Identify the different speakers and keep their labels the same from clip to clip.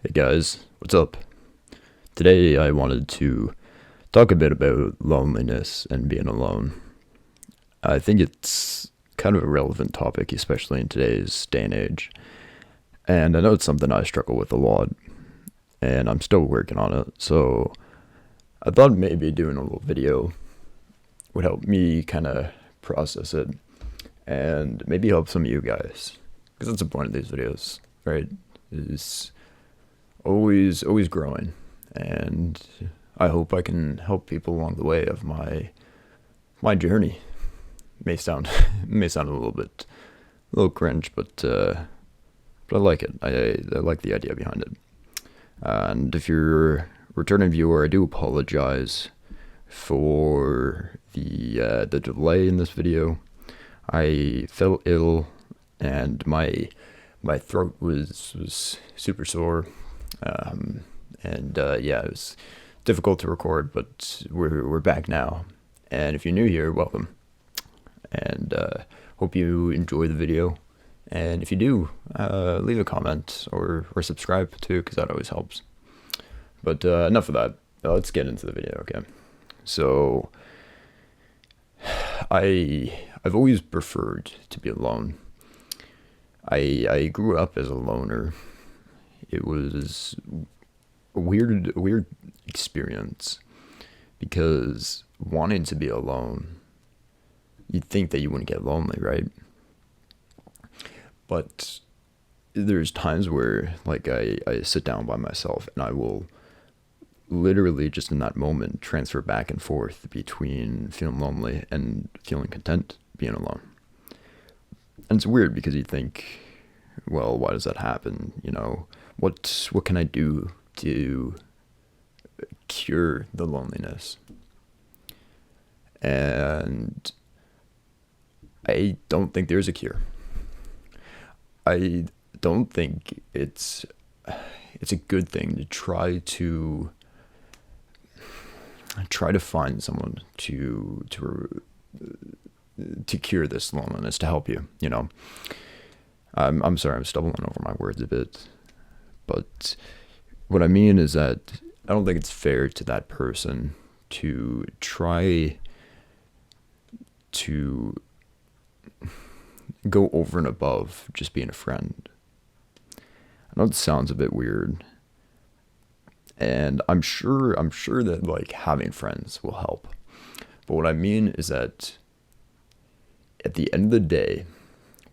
Speaker 1: Hey guys, what's up? Today I wanted to talk a bit about loneliness and being alone. I think it's kind of a relevant topic, especially in today's day and age. And I know it's something I struggle with a lot, and I'm still working on it. So I thought maybe doing a little video would help me kind of process it and maybe help some of you guys. Because that's the point of these videos, right? Is always growing, and I hope I can help people along the way of my journey. May sound a little cringe, but I like it. I like the idea behind it. And if you're a returning viewer, I do apologize for the delay in this video. I fell ill, and my throat was super sore. Yeah, it was difficult to record, but we're back now. And if you're new here, welcome. And hope you enjoy the video. And if you do, leave a comment or subscribe too, because that always helps. But enough of that. Let's get into the video, okay? So I've always preferred to be alone. I grew up as a loner. It was a weird experience, because wanting to be alone, you'd think that you wouldn't get lonely, right? But there's times where, like, I sit down by myself and I will literally just in that moment transfer back and forth between feeling lonely and feeling content being alone. And it's weird because you think, well, why does that happen? You know, what can I do to cure the loneliness? And I don't think there's a cure. I don't think it's a good thing to try to find someone to cure this loneliness, to help you, you know. I'm sorry, I'm stumbling over my words a bit, but what I mean is that I don't think it's fair to that person to try to go over and above just being a friend. I know it sounds a bit weird, and I'm sure that, like, having friends will help. But what I mean is that at the end of the day,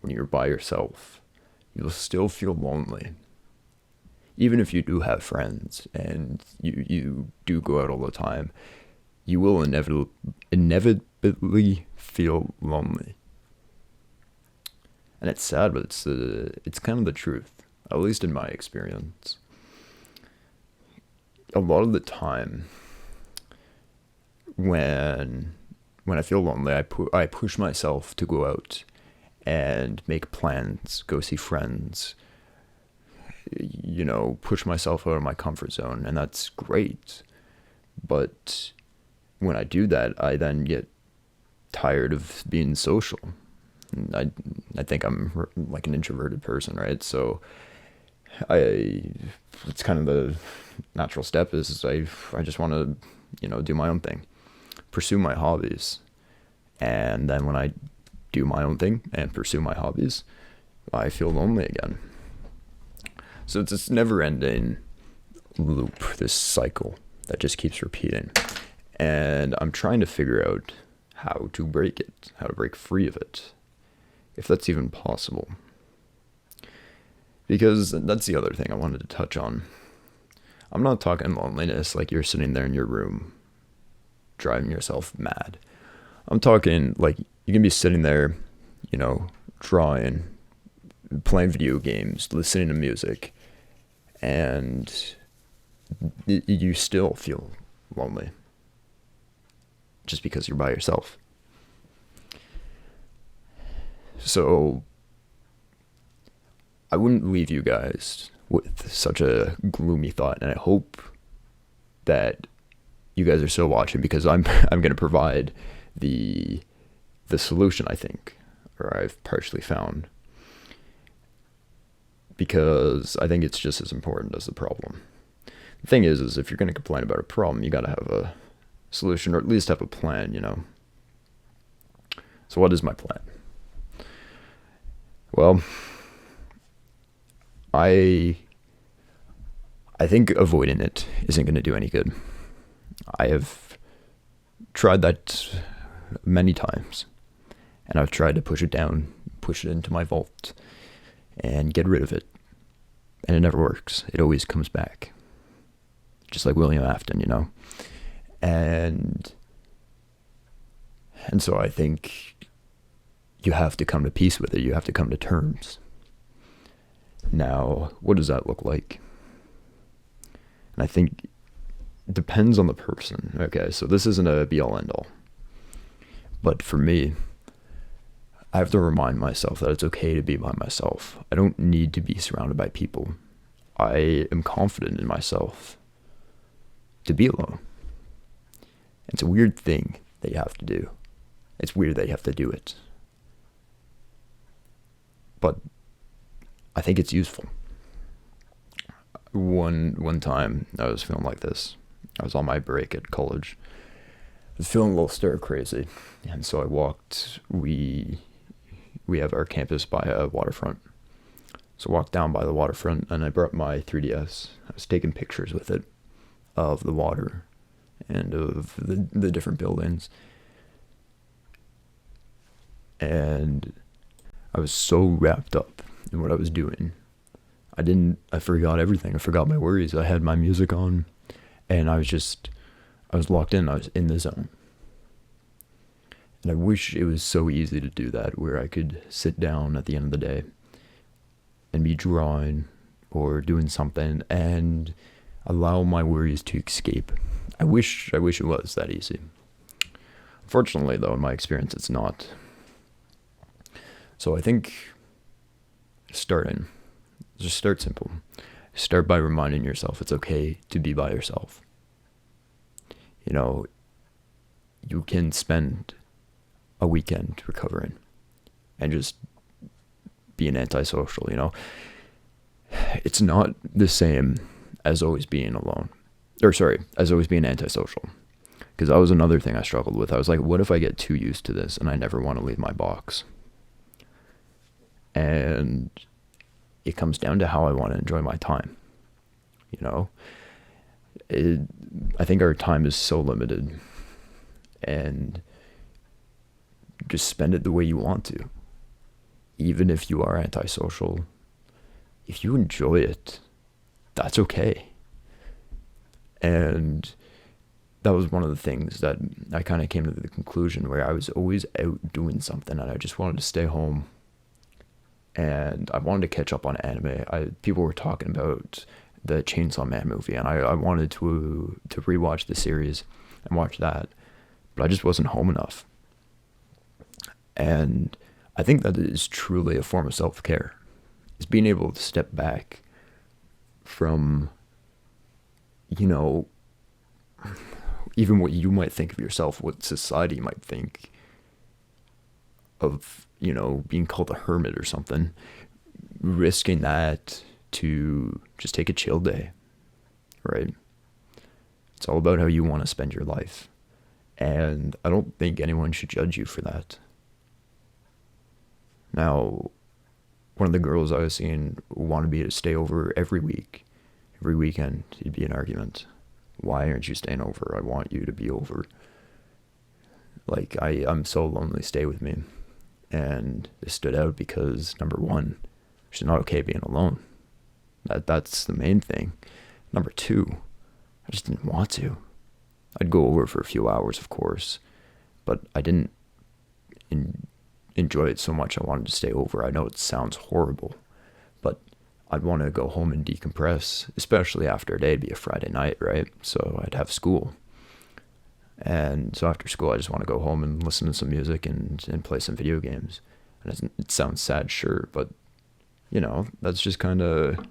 Speaker 1: when you're by yourself, you'll still feel lonely. Even if you do have friends and you do go out all the time, you will inevitably feel lonely. And it's sad, but it's kind of the truth, at least in my experience. A lot of the time, when I feel lonely, I push myself to go out and make plans, go see friends, you know, push myself out of my comfort zone, and that's great. But when I do that, I then get tired of being social. And I think I'm like an introverted person, right? So it's kind of the natural step is I just want to, you know, do my own thing, pursue my hobbies. And then when I do my own thing and pursue my hobbies, I feel lonely again. So it's this never-ending loop, this cycle that just keeps repeating. And I'm trying to figure out how to break it, how to break free of it, if that's even possible. Because that's the other thing I wanted to touch on. I'm not talking loneliness like you're sitting there in your room driving yourself mad. I'm talking like you can be sitting there, you know, drawing, playing video games, listening to music, and you still feel lonely just because you're by yourself. So I wouldn't leave you guys with such a gloomy thought, and I hope that you guys are still watching, because I'm going to provide the solution, I think, or I've partially found. because I think it's just as important as the problem. The thing is if you're going to complain about a problem, you got to have a solution, or at least have a plan, you know. So what is my plan? Well, I think avoiding it isn't going to do any good. I have tried that many times, and I've tried to push it down, push it into my vault, and get rid of it. And it never works. It always comes back. Just like William Afton, you know? And so I think you have to come to peace with it. You have to come to terms. Now, what does that look like? And I think it depends on the person. Okay, so this isn't a be-all, end-all. But for me, I have to remind myself that it's okay to be by myself. I don't need to be surrounded by people. I am confident in myself to be alone. It's a weird thing that you have to do. It's weird that you have to do it. But I think it's useful. One time I was feeling like this. I was on my break at college. I was feeling a little stir crazy, and so I walked. We have our campus by a waterfront. So I walked down by the waterfront, and I brought my 3DS. I was taking pictures with it of the water and of the different buildings. And I was so wrapped up in what I was doing. I forgot everything. I forgot my worries. I had my music on, and I was locked in. I was in the zone. And I wish it was so easy to do that, where I could sit down at the end of the day and be drawing or doing something and allow my worries to escape. I wish it was that easy. Unfortunately, though, in my experience, it's not. So I think just start simple. Start by reminding yourself it's okay to be by yourself. You know, you can spend a weekend recovering and just being antisocial, you know. It's not the same as always being alone. As always being antisocial. Because that was another thing I struggled with. I was like, what if I get too used to this and I never want to leave my box? And it comes down to how I want to enjoy my time. You know, I think our time is so limited, and just spend it the way you want to. Even if you are antisocial, if you enjoy it, that's okay. And that was one of the things that I kind of came to the conclusion where I was always out doing something and I just wanted to stay home. And I wanted to catch up on anime. People were talking about the Chainsaw Man movie, and I wanted to rewatch the series and watch that, but I just wasn't home enough. And I think that is truly a form of self-care. It's being able to step back from, you know, even what you might think of yourself, what society might think of, you know, being called a hermit or something, risking that to just take a chill day, right? It's all about how you want to spend your life. And I don't think anyone should judge you for that. Now, one of the girls I was seeing wanted me to stay over every weekend. It'd be an argument. Why aren't you staying over? I want you to be over. Like, I'm so lonely, stay with me. And it stood out because, number one, she's not okay being alone. That's the main thing. Number two, I just didn't want to. I'd go over for a few hours, of course, but I didn't enjoy it so much I wanted to stay over. I know it sounds horrible, but I'd want to go home and decompress, especially after a day. It'd be a Friday night, right? So I'd have school. And so after school, I just want to go home and listen to some music and play some video games. And it sounds sad, sure, but, you know, that's just kind of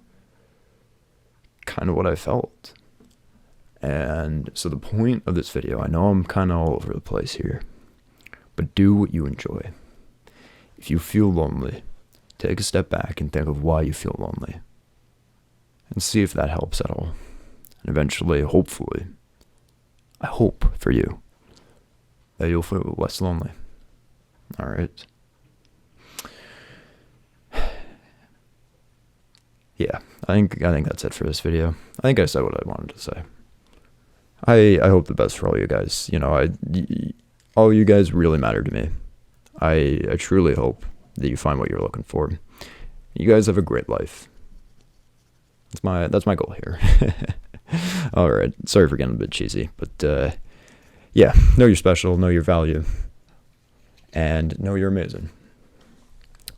Speaker 1: what I felt. And so the point of this video, I know I'm kind of all over the place here, but do what you enjoy. If you feel lonely, take a step back and think of why you feel lonely. And see if that helps at all. And eventually, hopefully, I hope for you that you'll feel less lonely. Alright. Yeah, I think that's it for this video. I think I said what I wanted to say. I hope the best for all you guys. You know, all you guys really matter to me. I truly hope that you find what you're looking for. You guys have a great life. That's my goal here. All right, sorry for getting a bit cheesy, but yeah, know you're special, know your value, and know you're amazing.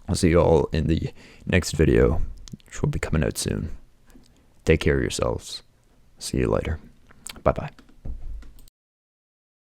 Speaker 1: I'll see you all in the next video, which will be coming out soon. Take care of yourselves. See you later. Bye-bye.